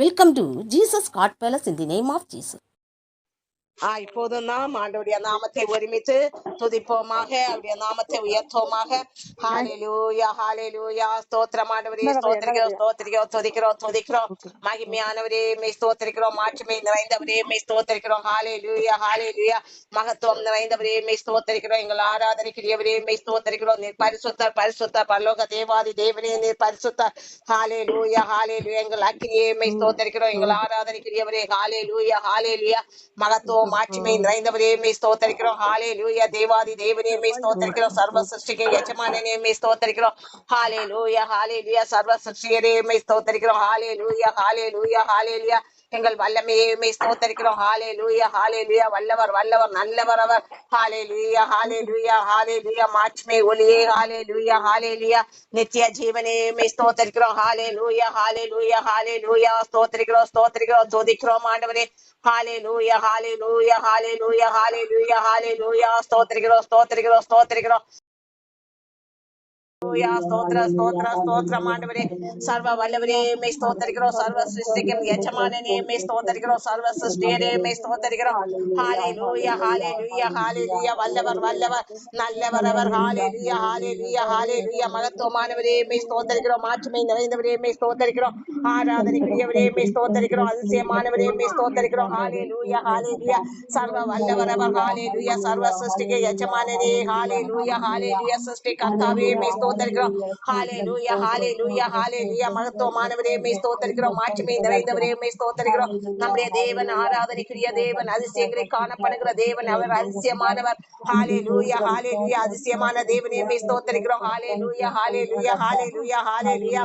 Welcome to Jesus God Palace in the name of Jesus. இப்போதும் நாம் ஆண்டவருடைய நாமத்தை ஒருமித்து துதிப்போமாக, அவருடைய நாமத்தை உயர்த்தோமாக. ஹalleluya ஹalleluya. ஸ்தோத்திரம் ஆண்டவரே, ஸ்தோத்திரிக்கிறோம் ஸ்தோத்திரிக்கிறோம் துதிக்கிறோம் துதிக்கிறோம். மகிமையானவரே மெய் ஸ்தோத்திரிக்கிறோம், மாட்சிமை நிறைந்தவரே மெய் ஸ்தோத்திரிக்கிறோம். ஹalleluya ஹalleluya. மகத்துவம் நிறைந்தவரே மெய் ஸ்தோத்திரிக்கிறோம். எங்கள் ஆராதனைக்குரியவரே மெய் ஸ்தோத்திரிக்கிறோம். நீர் பரிசுத்தர் பரிசுத்தர், பரலோக தேவாதி தேவனே நீர் பரிசுத்தர். ஹalleluya ஹalleluya. எங்கள் அக்கினியே மெய் ஸ்தோத்திரிக்கிறோம். எங்கள் ஆராதனைக்குரியவரே ஹalleluya ஹalleluya. மகத்துவம் மாட்சிமை நிறைந்தவரே மெய் ஸ்தோத்திரிக்கிறோம். ஹalleluya. தேவாதி தேவனே மெய் ஸ்தோத்திரிக்கிறோம். சர்வ சிருஷ்டிக்கு எஜமானனே மெய் ஸ்தோத்திரிக்கிறோம். ஹalleluya ஹalleluya. சர்வ சிருஷ்டியரே மெய் ஸ்தோத்திரிக்கிறோம். ஹalleluya ஹalleluya ஹalleluya. எங்கள் வல்லமையே மெய் ஸ்தோத்திரிக்கிறோம். ஹalleluya ஹalleluya. வல்லவர் வல்லவர் நல்லவர் அவர். ஹalleluya ஹalleluya ஹalleluya. மாட்சிமை ஒளியே ஹalleluya ஹalleluya. நித்திய ஜீவனே மெய் ஸ்தோத்திரிக்கிறோம். ஹalleluya ஹalleluya ஹalleluya. ஸ்தோத்திரிக்கிறோம் ஸ்தோத்திரிக்கிறோம் துதிக்கிறோம் ஆண்டவரே. ஹalleluya ஹalleluya ஹalleluya ஹalleluya ஹalleluya. ஸ்தோத்திரிக்கிறோம் ஸ்தோத்திரிக்கிறோம் ஸ்தோத்திரிக்கிறோம். ஸ்தோத்திர ஸ்தோத்திர ஸ்தோத்திரம் ஆண்டவரே. சர்வ வல்லவரே மெய் ஸ்தோத்திரிக்கிறோம். சர்வ சிருஷ்டிக்கும் எஜமானனே மெய் ஸ்தோத்திரிக்கிறோம். சர்வ சிருஷ்டியரே மெய் ஸ்தோத்திரிக்கிறோம். ஹalleluya ஹalleluya ஹalleluya. வல்லவர் வல்லவர் நல்லவர் அவர். ஹalleluya ஹalleluya ஹalleluya. மகத்துவமானவரே மெய் ஸ்தோத்திரிக்கிறோம். மாட்சிமை நிறைந்தவரே மெய் ஸ்தோத்திரிக்கிறோம். ஆராதனைக்குரியவரே மெய் ஸ்தோத்திரிக்கிறோம். அதிசயமானவரே மெய் ஸ்தோத்திரிக்கிறோம். ஹalleluya ஹalleluya. சர்வ வல்லவர் அவர். ஹalleluya. சர்வ சிருஷ்டிக்கு எஜமானனே. ஹalleluya ஹalleluya. சிருஷ்டி கர்த்தாவே மெய் ஸ்தோத்திரிக்கிறோம். ஹalleluya ஹalleluya ஹalleluya. மகத்துவமானவரே மெய் ஸ்தோத்திரிக்கிறோம். மாட்சிமை நிறைந்தவரே மெய் ஸ்தோத்திரிக்கிறோம். நம்முடைய தேவன் ஆராதனைக்குரிய தேவன், அதிசயங்களை காணப்படுகிற தேவன் அவர். அதிசயமானவர். ஹalleluya ஹalleluya. அதிசயமான தேவனே மெய் ஸ்தோத்திரிக்கிறோம். ஹalleluya ஹalleluya ஹalleluya ஹalleluya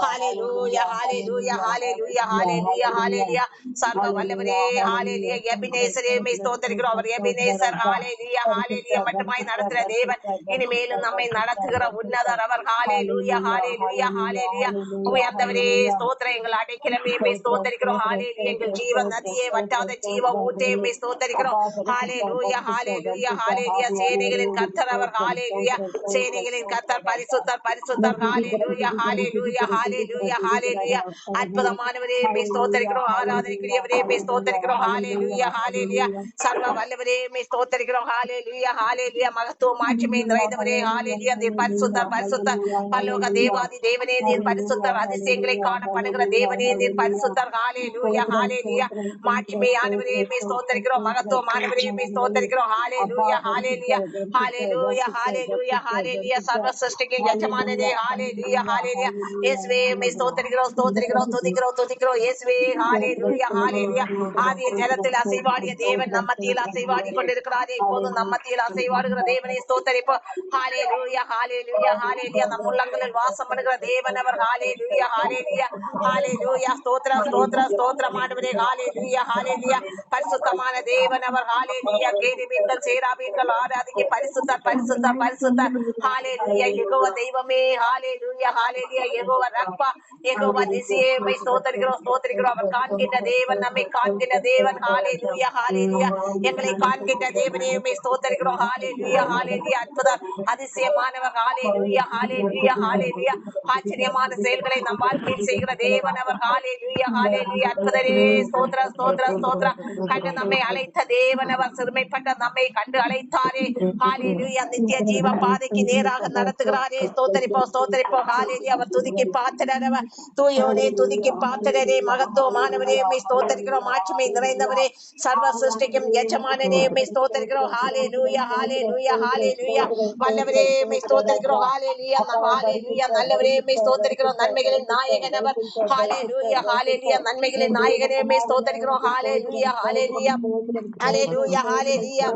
ஹalleluya ஹalleluya ஹalleluya ஹalleluya ஹalleluya. சர்வ வல்லவரே ஹalleluya. எபினேசரே மெய் ஸ்தோத்திரிக்கிறோம். அவர் எபினேசர். ஹalleluya ஹalleluya. மட்டுமாய் நடத்துகிற தேவன், இனிமேலும் நம்மை நடத்துகிற உன்னதர் அவர். ஹalleluya ஹalleluya ஹalleluya. உயர்ந்தவரே ஸ்தோத்திரம். எங்கள் அடைக்கலமே மெய் ஸ்தோத்திரிக்கிறோம். ஹalleluya. எங்கள் ஜீவ நதியே, வற்றாத ஜீவ ஊற்றே மெய் ஸ்தோத்திரிக்கிறோம். ஹalleluya ஹalleluya ஹalleluya. சேனைகளின் கர்த்தர் அவர். ஹalleluya. சேனைகளின் கர்த்தர் பரிசுத்தர் பரிசுத்தர். ஹalleluya ஹalleluya ஹalleluya ஹalleluya. அற்புதமானவரே மெய் ஸ்தோத்திரிக்கிறோம். ஆராதனைக்குரியவரே மெய் ஸ்தோத்திரிக்கிறோம். ஹalleluya ஹalleluya. சர்வ வல்லவரே மெய் ஸ்தோத்திரிக்கிறோம். ஹalleluya ஹalleluya. மகத்துவம் மாட்சிமை நிறைந்தவரே ஹalleluya. நீர் பரிசுத்தர் பரிசுத்தர், பரலோக தேவாதி தேவனே நீர் பரிசுத்தர். அதிசயங்களை காணப்படுகிற தேவனே நீர் பரிசுத்தர். ஹalleluya ஹalleluya. மாட்சிமையானவரே மெய் ஸ்தோத்திரிக்கிறோம். மகத்துவமானவரே மெய் ஸ்தோத்திரிக்கிறோம். ஹalleluya ஹalleluya ஹalleluya ஹalleluya ஹalleluya. சர்வ சிருஷ்டிக்கு எஜமானனே. ஹalleluya ஹalleluya. இயேசுவே மெய் ஸ்தோத்திரிக்கிறோம் ஸ்தோத்திரிக்கிறோம் துதிக்கிறோம் துதிக்கிறோம். இயேசுவே ஹalleluya ஹalleluya. ஆதிய ஜலத்தில் அசைவாடிய தேவன் நம் மத்தியில் அசைவாடி கொண்டிருக்கிறாரே. இப்போதும் நம் மத்தியில் அசைவாடுகிற தேவனை ஸ்தோத்திரிப்போம். ஹalleluya ஹalleluya ஹalleluya. நம் உள்ளங்களில் வாசம் பண்ணுகிற தேவன் அவர். ஹalleluya ஹalleluya ஹalleluya. ஸ்தோத்திர ஸ்தோத்திர ஸ்தோத்திரம் ஆண்டவரே. ஹalleluya ஹalleluya. பரிசுத்தமான தேவன் அவர். ஹalleluya. கேருபீன்கள் சேராபீன்கள் ஆராதிக்க பரிசுத்தர் பரிசுத்தர் பரிசுத்தர். ஹalleluya. யெகோவா தெய்வமே. ஹalleluya ஹalleluya. யெகோவா ரப்பா, யெகோவா நிசியே மெய் ஸ்தோத்திரிக்கிறோம் ஸ்தோத்திரிக்கிறோம். அவர் காண்கின்ற தேவன், நம்மை காண்கின்ற தேவன். ஹalleluya ஹalleluya. எங்களை காண்கின்ற தேவனே மெய் ஸ்தோத்திரிக்கிறோம். ஹalleluya ஹalleluya. அற்புதம் அதிசயமானவர். ஹalleluya ஹalleluya ஹalleluya. ஆச்சரியமான செயல்களை நம் வாழ்க்கையில் செய்கிற தேவன் அவர். ஹalleluya ஹalleluya. அற்புதரே ஸ்தோத்திர ஸ்தோத்திர ஸ்தோத்திர. கண்டு நம்மை அழைத்த தேவன் அவர். சிறுமைப்பட்ட நம்மை கண்டு அழைத்தாரே. ஹalleluya. நித்திய ஜீவ பாதைக்கு நேராக நடத்துகிறாரே. ஸ்தோத்திரிப்போம் ஸ்தோத்திரிப்போம். ஹalleluya. அவர் துதிக்கு பாத்திரவர். தூயோனே துதிக்கு பாத்திரரே. மகத்துவமானவரே மெய் ஸ்தோத்திரிக்கிறோம். மாட்சிமை நிறைந்தவரே, சர்வ சிருஷ்டிக்கும் எஜமானனே மெய் ஸ்தோத்திரிக்கிறோம். ஹalleluya ஹalleluya ஹalleluya. வல்லவரே மெய் ஸ்தோத்திரிக்கிறோம். ஹalleluya ஹalleluya. நல்லவரே மெய் ஸ்தோத்திரிக்கிறோம். நன்மைகளின் நாயகன் அவர். ஹalleluya ஹalleluya. நன்மைகளின் நாயகனே மெய் ஸ்தோத்திரிக்கிறோம். ஹalleluya ஹalleluya ஹalleluya ஹalleluya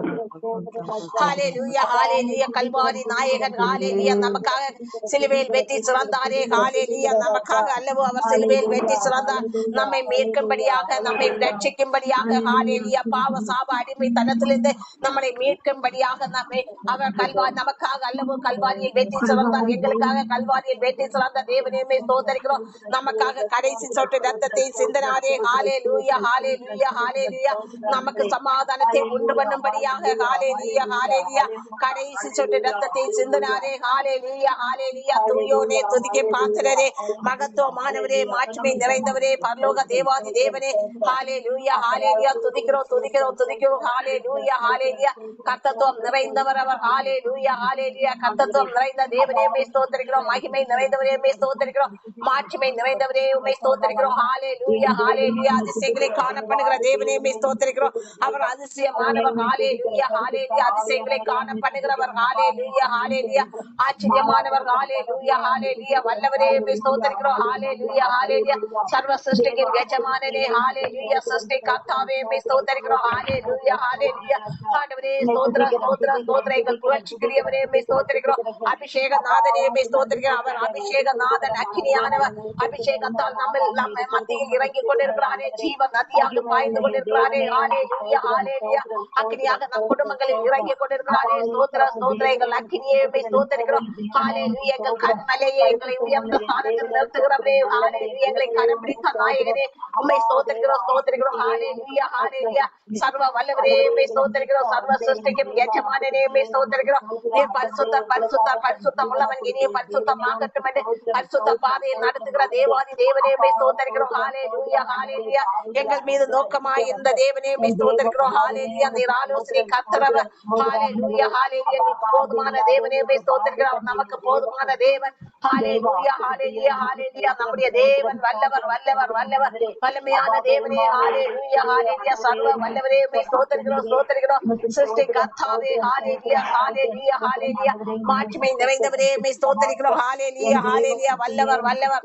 ஹalleluya ஹalleluya. கல்வாரி நாயகன். ஹalleluya. நமக்காக சிலுவையில் வெற்றி சிறந்தாரே. ஹalleluya. நமக்காக அல்லவோ அவர் சிலுவையில் வெற்றி சிறந்தார். நம்மை மீட்கும்படியாக, நம்மை ரட்சிக்கும்படியாக. ஹalleluya. பாவ சாப அடிமைத்தனத்திலிருந்து நம்மளை மீட்கும்படியாக நம்மை அவர் நமக்காக அல்லவோ கல்வாரியில் வெற்றி சிறந்தார், எங்களுக்காக கல்வாரியில் வெற்றி சிறந்த தேவனே ஸ்தோத்தரிக்கிறோம். நமக்காக கடைசி சொட்டு ரத்தத்தை சிந்தனாரே. ஹalleluya ஹalleluya ஹalleluya. நமக்கு சமாதானத்தை உண்டு பண்ணும்படியாக ஹalleluya ஹalleluya கடைசி சொட்டு ரத்தத்தை சிந்தனாரே. ஹalleluya ஹalleluya. துதியோனே துதிக்க பாத்திரரே, மகத்துவமானவரே, மாட்சிமை நிறைந்தவரே, பரலோக தேவாதி தேவனே. ஹalleluya ஹalleluya. துதிக்கிறோம் துதிக்கிறோம் துதிக்கிறோம். ஹalleluya ஹalleluya. கர்த்தத்துவம் நிறைந்தவர் அவர். ஹalleluya ஹalleluya. கர்த்தத்துவம் நிறைந்த தேவனே ஸ்தோத்திரிக்கிறோம். மகிமை நிறைந்தவரே ஸ்தோத்திரிக்கிறோம். மாட்சிமை நிறைந்தவரே உம்மை ஸ்தோத்திரிக்கிறோம். ஹalleluya ஹalleluya. அதிசயங்களை காணப்படுகிற தேவனே ஸ்தோத்திரிக்கிறோம். அவர் அதிசயமானவர். ஹalleluya ஹalleluya. அதிசயங்களை காணப்படுகிறவர். ஹalleluya ஹalleluya. ஆச்சரியமானவர். ஹalleluya ஹalleluya. வல்லவரே ஸ்தோத்திரிக்கிறோம். ஹalleluya ஹalleluya. சர்வ சிருஷ்டியின் எஜமானனே. ஹalleluya. சிருஷ்டி கர்த்தாவே ஸ்தோத்திரிக்கிறோம். ஹalleluya ஹalleluya. ஆண்டவரே ஸ்தோத்திர ஸ்தோத்திர ஸ்தோத்திர. எங்கள் புகழ்ச்சிக்குரியவரே ஸ்தோத்திரிக்கிறோம். அபிஷேகநாதனே ஸ்தோத்திரிக்கிறோம். அவர் அபிஷேகநாதன், அக்கினியானவர். அபிஷேகத்தால் நம்ம மத்தியில் இறங்கி கொண்டிருக்கிறாரே, ஜீவ நதியாக பாய்ந்து கொண்டிருக்கிறாரே. ஹalleluya ஹalleluya. அக்கினியாக நம் குடும்பங்களில் இறங்கி கொண்டிருக்கிறாரே. ஸ்தோத்திர ஸ்தோத்திர. எங்கள் அக்கினியே ஸ்தோத்திரிக்கிறோம். ஹalleluya. எங்கள் கண்மலையே, எங்களை உயர்ந்த ஸ்தானத்தில் நிறுத்துகிறவரே. ஹalleluya. எங்களை கரம் பிடித்த நாயகனே உம்மை ஸ்தோத்திரிக்கிறோம் ஸ்தோத்திரிக்கிறோம். ஹalleluya ஹalleluya. சர்வ வல்லவரே ஸ்தோத்திரிக்கிறோம். சர்வ சிருஷ்டிக்கும் எஜமானனே ஸ்தோத்திரிக்கிறோம். நீர் பரிசுத்தர் பரிசுத்தர் பரிசுத்தம் உள்ளவன், இனிய பரிசுத்தமாகட்டும் என்று பரிசுத்த பாதையை நடத்துகிற தேவாதி தேவனே ஸ்தோத்திரிக்கிறோம். ஹalleluya ஹalleluya. எங்கள் மீது நோக்கமாய் இருந்த தேவனே ஸ்தோத்திரிக்கிறோம். ஹalleluya. நீர் ஆலோசனை கர்த்தரவர். ஹalleluya ஹalleluya. எங்களுக்கு போதுமான தேவனே ஸ்தோத்திரிக்கிறோம். நமக்கு போதுமான தேவன். ஹalleluya ஹalleluya ஹalleluya. நம்முடைய தேவன் வல்லவர் வல்லவர் வல்லவர், வல்லமையான தேவனே. ஹalleluya ஹalleluya. சர்வ வல்லவரே ஸ்தோத்திரிக்கிறோம் ஸ்தோத்திரிக்கிறோம். சிருஷ்டி கர்த்தாவே. ஹalleluya ஹalleluya ஹalleluya. மாட்சிமை நிறைந்தவரே ஸ்தோத்திரிக்கிறோம். ஹalleluya ஹalleluya. வல்லவர் வல்லவர்.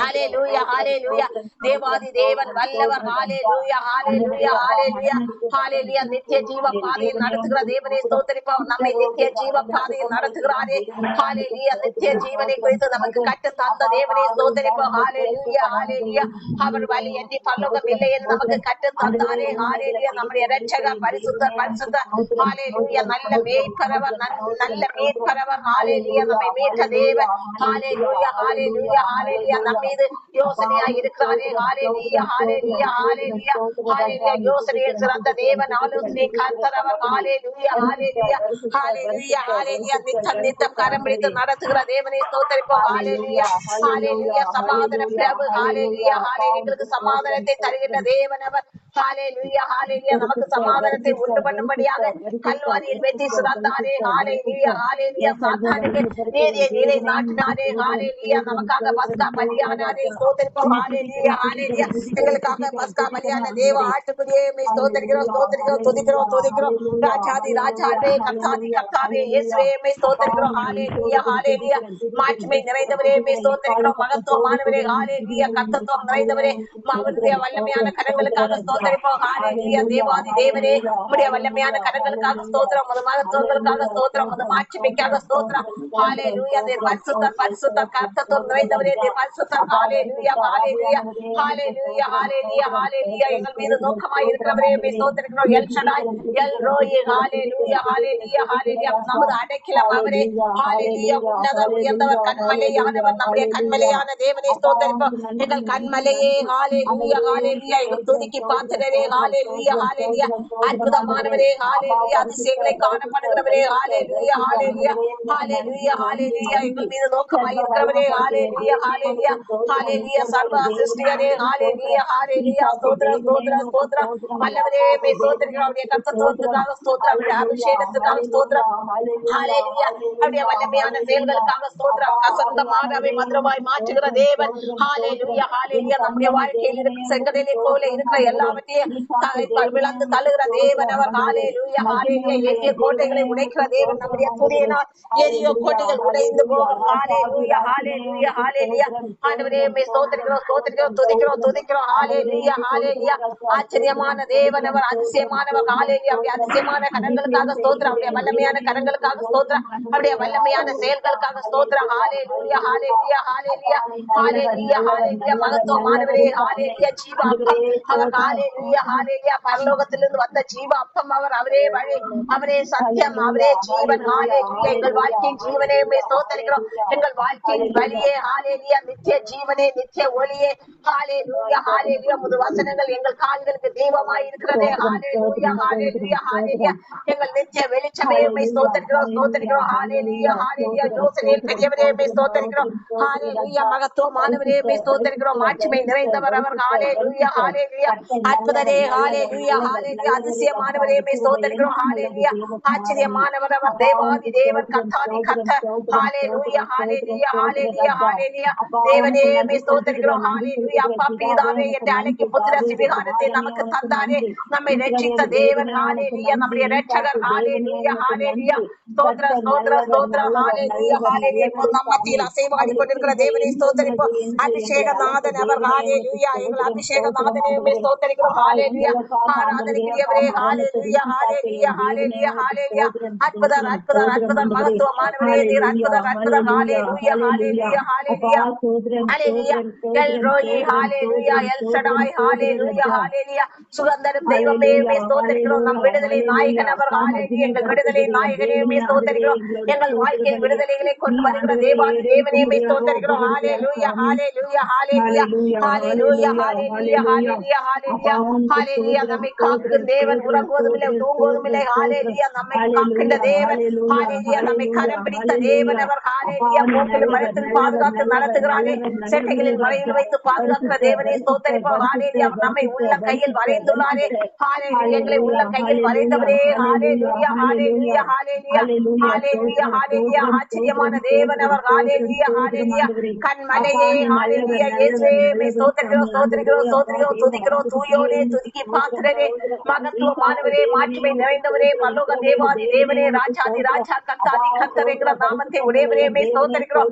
ஹalleluya ஹalleluya. தேவாதி தேவன் வல்லவர். ஹalleluya ஹalleluya ஹalleluya ஹalleluya. நித்திய ஜீவ பாதையில் நடத்துகிற தேவனே ஸ்தோத்திரிப்போம். நம்மை நித்திய ஜீவ பாதையில் நடத்துகிறாரே. ஹalleluya. நித்திய ஜீவனை குறித்து நமக்கு கட்டு தந்த தேவனே ஸ்தோத்திரிப்போம். ஹalleluya ஹalleluya. அவர் வழி என்று பரலோகம் இல்லை என்று நமக்கு கட்டு தந்தாரே. ஹalleluya. நம்முடைய இரட்சகர் பரிசுத்தர் பரிசுத்தர். ஹalleluya. நல்ல மேய்ப்பரவர் நல்ல மீட்பரவர். ஹalleluya. நம்மை மீட்ட தேவன். ஹalleluya ஹalleluya ஹalleluya. நம்ம மீது யோசனையா இருக்கிறாரே. ஹalleluya ஹalleluya ஹalleluya ஹalleluya. யோசனையில் சிறந்த தேவன், ஆலோசனை கர்த்தரவர். ஹalleluya ஹalleluya ஹalleluya ஹalleluya. நித்தம் நித்தம் கரம் பிடித்து நடத்துகிற தேவனை ஸ்தோத்திரிப்போம். ஹalleluya ஹalleluya. சமாதான பிரபு. ஹalleluya ஹalleluya. எங்களுக்கு சமாதானத்தை தருகின்ற தேவன் அவர். ஹalleluya ஹalleluya. நமக்கு சமாதானத்தை உண்டு பண்ணும்படியாக கல்வாரியில் வெற்றி சிறந்தாரே. ஹalleluya ஹalleluya. சாத்தானுக்கு நீதியை நிலை நாட்டினாரே. ஹalleluya. நமக்காக பஸ்கா பலியானாரே. ஸ்தோத்திரிப்போம். ஹalleluya ஹalleluya. எங்களுக்காக பஸ்கா பலியான தேவ ஆட்டுக்குடியே ஸ்தோத்திரிக்கிறோம் ஸ்தோத்திரிக்கிறோம் துதிக்கிறோம் துதிக்கிறோம். ராஜாதி ராஜாவே, கர்த்தாதி கர்த்தாவே, இயேசுவே ஸ்தோத்திரிக்கிறோம். ஹalleluya ஹalleluya. மாட்சிமை நிறைந்தவரே ஸ்தோத்திரிக்கிறோம். மகத்துவமானவரே. ஹalleluya. கர்த்தத்துவம் நிறைந்தவரே, அவருடைய வல்லமையான கரங்களுக்காக ஸ்தோத்திரிப்போம். ஹalleluya. தேவாதி தேவனே உம்முடைய வல்லமையான கரங்களுக்காக ஸ்தோத்திரம். உமது மகத்துவங்களுக்காக ஸ்தோத்திரம். உமது மாட்சிமைக்காக ஸ்தோத்திரம். ஹalleluya. நீர் பரிசுத்தர் பரிசுத்தர். கர்த்தத்துவம் நிறைந்தவரே நீர் பரிசுத்தர். ஹalleluya ஹalleluya ஹalleluya ஹalleluya ஹalleluya. எங்கள் மீது நோக்கமாய் இருக்கிறவரே ஸ்தோத்திரிக்கிறோம். எல் ஷடாய் எல் ரோய். ஹalleluya ஹalleluya ஹalleluya. நமது அடைக்கலம் அவரே. ஹalleluya. உன்னதர் உயர்ந்தவர், கண்மலையானவர், நம்முடைய கண்மலையான தேவனை ஸ்தோத்திரிப்போம். எங்கள் கண்மலையே. ஹalleluya ஹalleluya. எங்கள் துதிக்கு பாத்திரரே. ஹalleluya ஹalleluya. அற்புதமானவரே. ஹalleluya. அதிசயங்களை காணப்படுகிறவரே. ஹalleluya ஹalleluya ஹalleluya ஹalleluya. எங்கள் மீது நோக்கமாய் இருக்கிறவரே. ஹalleluya ஹalleluya ஹalleluya. சர்வ சிருஷ்டியரே. ஹalleluya ஹalleluya. ஸ்தோத்திரம் ஸ்தோத்திரம் ஸ்தோத்திரம். வல்லவரே ஸ்தோத்திரிக்கிறோம். அவருடைய கர்த்தத்துவத்துக்காக ஸ்தோத்திரம். அவருடைய அபிஷேகத்துக்காக ஸ்தோத்திரம். ஹalleluya. அவருடைய வல்லமையான செயல்களுக்காக ஸ்தோத்திரம். கசந்த மாதாவை மதுரமாய் மாற்றுகிற தேவன். ஹalleluya ஹalleluya. நம்முடைய வாழ்க்கையில் இருக்கிற செங்கடலை போல இருக்கிற எல்லாவற்றையும் விளந்து தள்ளுகிற தேவன் அவர். ஹalleluya ஹalleluya. எரிய கோட்டைகளை உடைக்கிற தேவன். நம்முடைய துதியினால் எரிய கோட்டைகள் உடைந்து போகும். ஹalleluya ஹalleluya ஹalleluya. ஆண்டவரே ஸ்தோத்திரிக்கிறோம் ஸ்தோத்திரிக்கிறோம் துதிக்கிறோம் துதிக்கிறோம். ஹalleluya ஹalleluya. ஆச்சரியமான தேவன் அவர். அதிசயமானவர். ஹalleluya. அவருடைய அதிசயமான கரங்களுக்காக ஸ்தோத்திரம். அவருடைய வல்லமையான கரங்களுக்காக ஸ்தோத்திரம். அவருடைய வல்லமையான செயல்களுக்காக ஸ்தோத்திரம். ஹalleluya ஹalleluya ஹalleluya ஹalleluya ஹalleluya. மகத்துவமானவரே. ஹalleluya. ஜீவ அப்பம் அவர். ஹalleluya ஹalleluya பரலோகத்திலிருந்து வந்த ஜீவ அப்பம் அவர், அவரே வழி, அவரே சத்தியம், அவரே ஜீவன். ஹalleluya எங்கள் வாழ்க்கையின் ஜீவனே ஸ்தோத்திரிக்கிறோம். எங்கள் வாழ்க்கையின் வழியே ஹalleluya நித்திய ஜீவனே, நித்திய ஒளியே. ஹalleluya ஹalleluya முது வசனங்கள் எங்கள் கால்களுக்கு தீபமாய் இருக்கிறதே. ஹalleluya ஹalleluya ஹalleluya எங்கள் நித்திய வெளிச்சமே ஸ்தோத்திரிக்கிறோம் ஸ்தோத்திரிக்கிறோம். ஹalleluya ஹalleluya யோசனையில் பெரியவரே ஸ்தோத்திரிக்கிறோம். ஹalleluya மகத்துவமானவரே ஸ்தோத்திரிக்கிறோம். மாட்சிமை நிறைந்தவர் அவர். ஹalleluya ஹalleluya அற்புதரே. ஹalleluya ஹalleluya அதிசயமானவரே ஸ்தோத்திரிக்கிறோம். ஹalleluya ஆச்சரியமானவர் அவர். தேவாதி தேவன், கர்த்தாதி கர்த்தர். ஹalleluya ஹalleluya ஹalleluya ஹalleluya தேவனே ஸ்தோத்திரிக்கிறோம். ஹalleluya அப்பா பிதாவே என்று அழைக்கும் புத்திர சிவிகாரத்தை நமக்கு தந்தாரே, நம்மை ரட்சித்த தேவன். ஹalleluya நம்முடைய இரட்சகர். ஹalleluya ஹalleluya ஸ்தோத்திர ஸ்தோத்திர ஸ்தோத்திரம். ஹalleluya ஹalleluya இப்போது நம் மத்தியில் அசைவாடி கொண்டிருக்கிற தேவனை ஸ்தோத்திரிப்போம். அபிஷேகநாதன் அவர். ஹalleluya எங்கள் அபிஷேகநாதனே ஸ்தோத்திரிக்கிறோம். ஹalleluya ஆராதனைக்குரியவரே. ஹalleluya ஹalleluya ஹalleluya ஹalleluya அற்புதர் அற்புதர் அற்புதர் மகத்துவமானவரே நீர். அற்புதர் அற்புதர். ஹalleluya ஹalleluya ஹalleluya ஹalleluya எல் ரோயி. ஹalleluya எல் ஷடாய். ஹalleluya ஹalleluya சுகந்தரும் தெய்வமே ஸ்தோத்திரிக்கிறோம். நம் விடுதலை நாயகன் அவர். ஹalleluya எங்கள் விடுதலை நாயகனே ஸ்தோத்திரிக்கிறோம். எங்கள் வாழ்க்கையின் விடுதலைகளை கொண்டு வருகிற தேவாதி தேவனே ஸ்தோத்திரிக்கிறோம். ஹalleluya ஹalleluya ஹalleluya ஹalleluya ஹalleluya ஹalleluya ஹalleluya ஹalleluya நம்மை காக்கும் தேவன். உறங்குவதும் இல்லை தூங்குவதும் இல்லை. ஹalleluya நம்மை காக்கின்ற தேவன். ஹalleluya நம்மை கரம் பிடித்த தேவன் அவர். ஹalleluya மூக்கில் மரத்தில் பாதுகாத்து நடத்துகிறாரே, செட்டைகளில் மறையில் வைத்து பாதுகாக்கிற தேவனே ஸ்தோத்திரிப்போம். ஹalleluya நம்மை உள்ள கையில் வரைந்துள்ளாரே. ஹalleluya எங்களை உள்ள கையில் வரைந்தவரே. ஹalleluya ஹalleluya ஹalleluya ஹalleluya ஹalleluya ஆச்சரியமான தேவன் அவர். ஹalleluya ஹalleluya கண்மலையே. ஹalleluya இயேசுவே ஸ்தோத்திரிக்கிறோம் ஸ்தோத்திரிக்கிறோம் ஸ்தோத்திரிக்கிறோம். துதிக்கிறோம் தூயோனே, துதிக்கு பாத்திரரே, மகத்துவமானவரே, மாட்சிமை நிறைந்தவரே, பரலோக தேவாதி தேவனே, ராஜாதி ராஜா, கர்த்தாதி கர்த்தர் என்கிற நாமத்தை உடையவரே ஸ்தோத்திரிக்கிறோம்.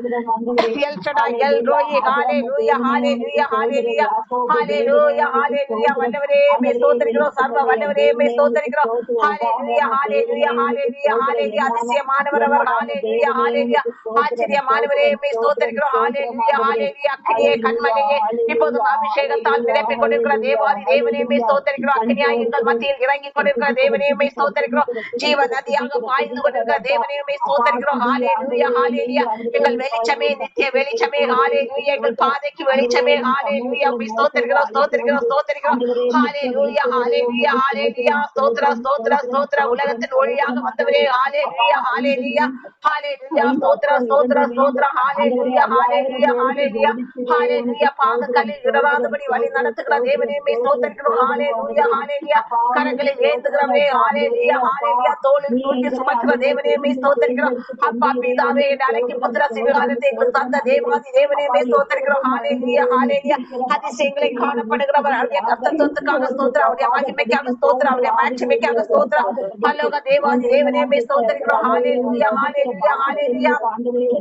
எல் ஷடாய் எல் ரோயி. ஹalleluya ஹalleluya ஹalleluya ஹalleluya ஹalleluya வல்லவரே ஸ்தோத்திரிக்கிறோம். சர்வ வல்லவரே ஸ்தோத்திரிக்கிறோம். ஹalleluya ஹalleluya ஹalleluya ஹalleluya அதிசயமானவர் அவர். ஹalleluya ஹalleluya ஆச்சரியமானவரே ஸ்தோத்திரிக்கிறோம். ஹalleluya ஹalleluya அக்கினியே கண்மலையே இப்போதும் அபிஷேகத்தால் நிரப்பிக் கொண்டிருக்கிற தேவாதி தேவனே ஸ்தோத்திரிக்கிறோம். அக்கினியாய் எங்கள் மத்தியில் இறங்கி கொண்டிருக்கிற தேவனே ஸ்தோத்திரிக்கிறோம். ஜீவ நதியாக பாய்ந்து கொண்டிருக்கிற தேவனே ஸ்தோத்திரிக்கிறோம். ஹalleluya ஹalleluya எங்கள் வெளிச்சமே, நித்திய வெளிச்சமே. ஹalleluya எங்கள் பாதைக்கு வெளிச்சமே. ஹalleluya ஸ்தோத்திரிக்கிறோம் ஸ்தோத்திரிக்கிறோம் ஸ்தோத்திரிக்கிறோம். ஹalleluya ஹalleluya ஹalleluya ஸ்தோத்திர ஸ்தோத்திர ஸ்தோத்திர உலகத்தின் ஒளியாக வந்தவரே. ஹalleluya ஹalleluya ஹalleluya ஸ்தோத்திர ஸ்தோத்திர ஸ்தோத்திர. ஹalleluya ஹalleluya ஹalleluya ஹalleluya பாதங்களில் இடராதபடி வழி நடத்துகிற தேவனே ஸ்தோத்திரிக்கிறோம். ஹalleluya ஹalleluya கரங்களில் ஏந்துகிறவரே. ஹalleluya ஹalleluya தோளில் தூக்கி சுமக்கிற தேவனே ஸ்தோத்திரிக்கிறோம். அப்பா பிதாவே என்று அழைக்கும் புத்திர சிவகாரத்தை எங்களுக்கு தந்த தேவாதி தேவனே ஸ்தோத்திரிக்கிறோம். ஹalleluya ஹalleluya அதிசயங்களை காணப்படுகிறவர். அவருடைய கர்த்தத்துவத்துக்காக ஸ்தோத்திரம், அவருடைய மகிமைக்காக ஸ்தோத்திரம், அவருடைய மாட்சிமைக்காக ஸ்தோத்திரம். பரலோக தேவாதி தேவனே ஸ்தோத்திரிக்கிறோம். ஹalleluya ஹalleluya ஹalleluya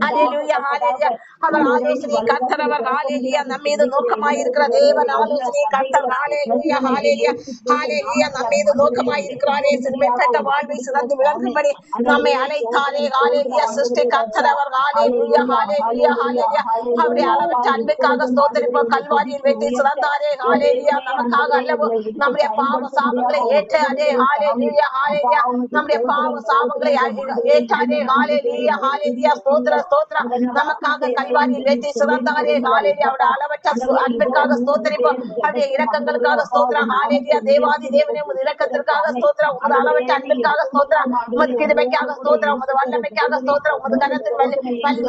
ஹalleluya ஹalleluya அவர் ஆலோசனை கர்த்தர் அவர். ஹalleluya நம் மீது நோக்கமாய் இருக்கிற தேவன் ஆலோசனை கர்த்தர். ஹalleluya ஹalleluya ஹalleluya நம் மீது நோக்கமாய் இருக்கிறாரே. சிறுமைப்பட்ட வாழ்வை சிறந்து விளங்கும்படி நம்மை அழைத்தாரே. ஹalleluya சிருஷ்டி கர்த்தர் அவர். ஹalleluya ஹalleluya ஹalleluya அவருடைய அளவற்ற அன்புக்காக ஸ்தோத்திரிப்போம். கல்வாரியில் வெட்டி சிறந்தாரே. ஹalleluya நமக்காக அல்லவோ நம்முடைய பாவ சாபங்களை ஏற்றாரே. ஹalleluya ஹalleluya நம்முடைய பாவ சாபங்களை ஏற்றாரே. ஹalleluya ஹalleluya ஸ்தோத்திர ஸ்தோத்திர நமக்காக கல்வாரியில் வெட்டி சிறந்தாரே. ஹalleluya அவருடைய அளவற்ற அன்பிற்காக ஸ்தோத்திரிப்போம். அவருடைய இரக்கங்களுக்காக ஸ்தோத்திரம். ஹalleluya தேவாதி தேவனே உமது இரக்கத்திற்காக ஸ்தோத்திரம், உமது அளவற்ற அன்பிற்காக ஸ்தோத்திரம், உமது கிருபைக்காக ஸ்தோத்திரம், உமது வல்லமைக்காக ஸ்தோத்திரம், உமது கரத்தின்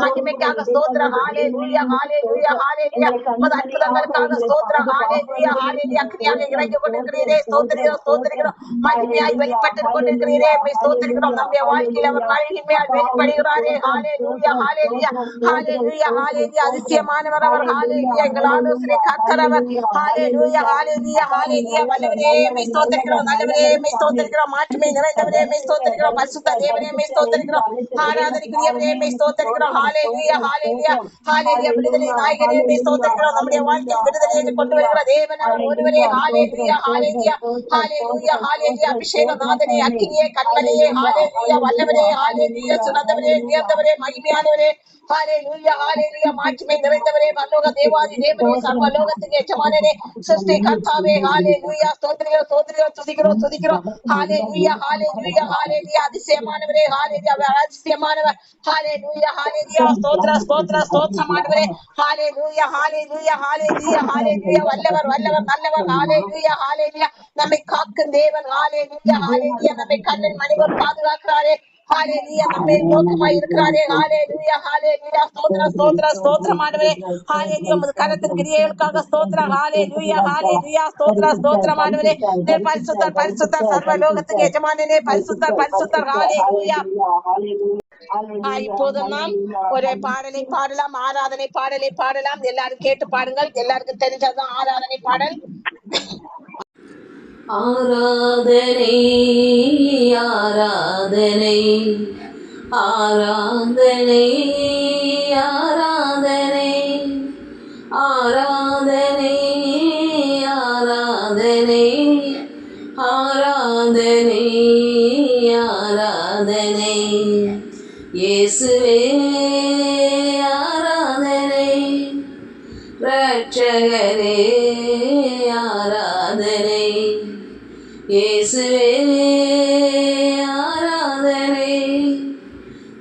மகிமைக்காக ஸ்தோத்திரம். ஹalleluya ஹalleluya ஹalleluya உமது அற்புதங்களுக்காக ஸ்தோத்திரம். ஹalleluya ஹalleluya அக்னியாக இறங்கி கொண்டிருக்கிறீரே. ஸ்தோத்திரிக்கிறோம் ஸ்தோத்திரிக்கிறோம். மகிமையாய் வெளிப்பட்டு கொண்டிருக்கிறீரே. ஸ்தோத்திரிக்கிறோம். நம்முடைய வாழ்க்கையில் அவர் மகிமையால் வெளிப்படுகிறாரே. ஹalleluya ஹalleluya ஹalleluya ஹalleluya அதிசயமானவர் அவர். ஹalleluya எங்கள் ஆலோசனை கர்த்தர் அவர். ஹalleluya ஹalleluya ஹalleluya வல்லவரே ஸ்தோத்திரிக்கிறோம். நல்லவரே ஸ்தோத்திரிக்கிறோம். மாட்சிமை நிறைந்தவரே ஸ்தோத்திரிக்கிறோம். பரிசுத்த தேவனே ஸ்தோத்திரிக்கிறோம். ஆராதனைக்குரியவரே ஸ்தோத்திரிக்கிறோம். ஹalleluya ஹalleluya ஹalleluya விடுதலை நாயகனே ஸ்தோத்திரிக்கிறோம். நம்முடைய வாழ்க்கையில் விடுதலையை கொண்டு வருகிற தேவன் அவர் ஒருவரே. ஹalleluya ஹalleluya ஹalleluya ஹalleluya அபிஷேகநாதனே, அக்கினியே, கண்மலையே. ஹalleluya வல்லவரே. ஹalleluya சிறந்தவரே, உயர்ந்தவரே, மகிமையானவரே. ஹalleluya ஹalleluya மாட்சிமை நிறைந்தவரே பரலோக தேவாதி தேவனே சர்வலோகத்துக்கு எஜமானனே சிருஷ்டி கர்த்தாவே ஹalleluya ஸ்தோத்திரிக்கிறோம் ஸ்தோத்திரிக்கிறோம் துதிக்கிறோம் துதிக்கிறோம் ஹalleluya ஹalleluya ஹalleluya அதிசயமானவரே ஹalleluya அதிசயமானவர் ஹalleluya ஹalleluya ஸ்தோத்திர ஸ்தோத்திர ஸ்தோத்திரமானவரே ஹalleluya ஹalleluya ஹalleluya ஹalleluya வல்லவர் வல்லவர் நல்லவர் ஹalleluya ஹalleluya நம்மை காக்கும் தேவன் ஹalleluya ஹalleluya நம்மை கண்ணின் மணிபோல் பாதுகாக்கிறாரே ஹalleluya நம்மை நோக்கமாய் இருக்கிறாரே ஹalleluya ஹalleluya ஸ்தோத்திர ஸ்தோத்திர ஸ்தோத்திரமானவரே ஹalleluya உமது கரத்தின் கிரியைகளுக்காக ஸ்தோத்திரம் ஹalleluya ஹalleluya ஸ்தோத்திர ஸ்தோத்திரமானவரே நீர் பரிசுத்தர் பரிசுத்தர் சர்வ லோகத்துக்கு எஜமானனே பரிசுத்தர் பரிசுத்தர் ஹalleluya இப்போது நாம் ஒரு பாடலை பாடலாம் ஆராதனை பாடலை பாடலாம் எல்லாரும் கேட்டு பாடுங்கள் எல்லாருக்கும் தெரிஞ்சதுதான் ஆராதனை பாடல் ஆராதனை ஆராதனை ஆராதனை ஆராதனை ஆராதனை ஆராதனை ஆராதனை ஆராதனை இயேசுவே ஆராதனை இரட்சகரே ஆராதனை இயேசுவே ஆராதனை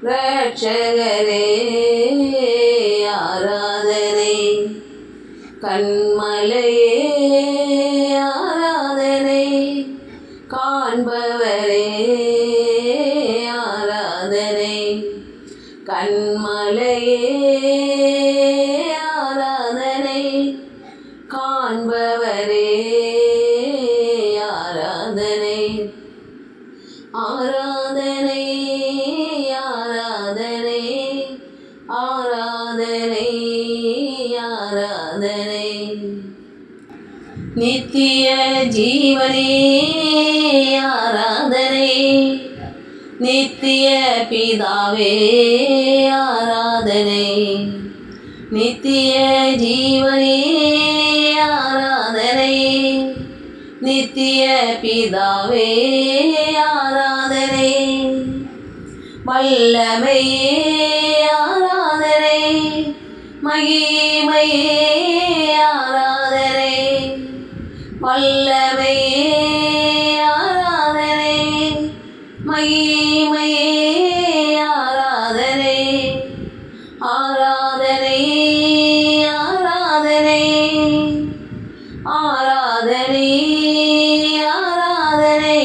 இரட்சகரே ஆராதனை கண்மலையே ஆராதனை காண்பவரே ஆராதனை கண்மலையே ஆராதனை காண்பவரே ஆராதனை ஆராதனை ஆராதனை ஆராதனை ஆராதனை நித்திய ஜீவனே ஆராதனை நித்திய பிதாவே ஆராதனை நித்திய ஜீவனே ஆராதனை நித்திய பிதாவே ஆராதனை வல்லமையே ஆராதனை மகிமையே ஆராதனை வல்லமையே ஆராதனை மகிமையே ஆராதனை ஆராதனை ஆராதனை ஆராதனை ஆராதனை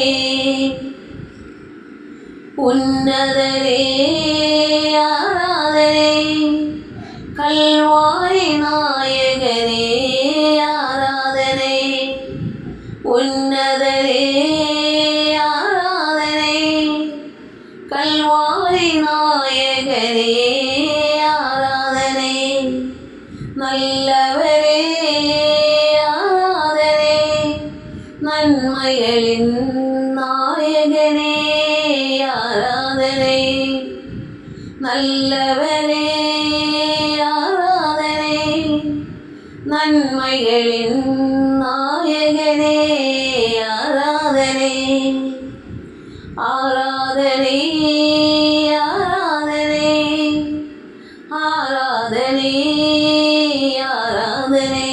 உன்னதரே ஆராதனை கல்வாரி நாயகனே ஆராதனை உன்னதரே ஆராதனை கல்வாரி நாயகனே ஆராதனை நல்லவரே ஆராதனை நன்மைகளின் நாயகனே ஆராதனை நல்லவரே ஆராதனை நன்மைகளின் நாயகனே ஆராதனை ஆராதனை ஆராதனை ஆராதனை ஆராதனை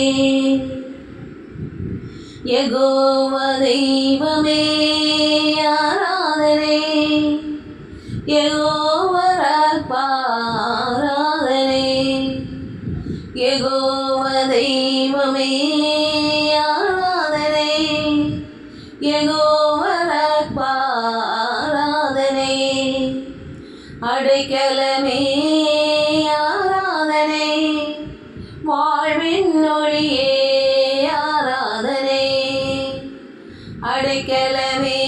யெகோவா தெய்வமே ஆராதனை யெகோவா ராப்பா ஆராதனை யெகோவா தெய்வமே ஆராதனை யெகோவா ராப்பா ஆராதனை அடைக்கலமே ஆராதனை வாழ்வின் ஒளியே ஆராதனை அடைக்கலமே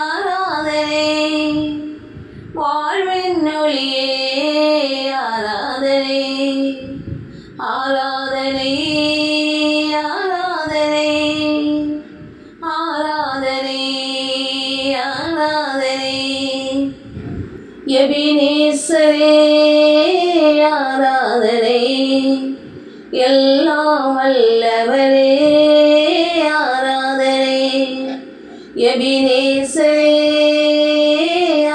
ஆராதனை வாழ்வின் ஒளியே ஆராதனை ஆராதனை ஆராதனை ஆராதனை ஆராதனை எபினேசரே ஆராதனை எல்லாம் வல்லவரே ஆராதனை எபினேசரே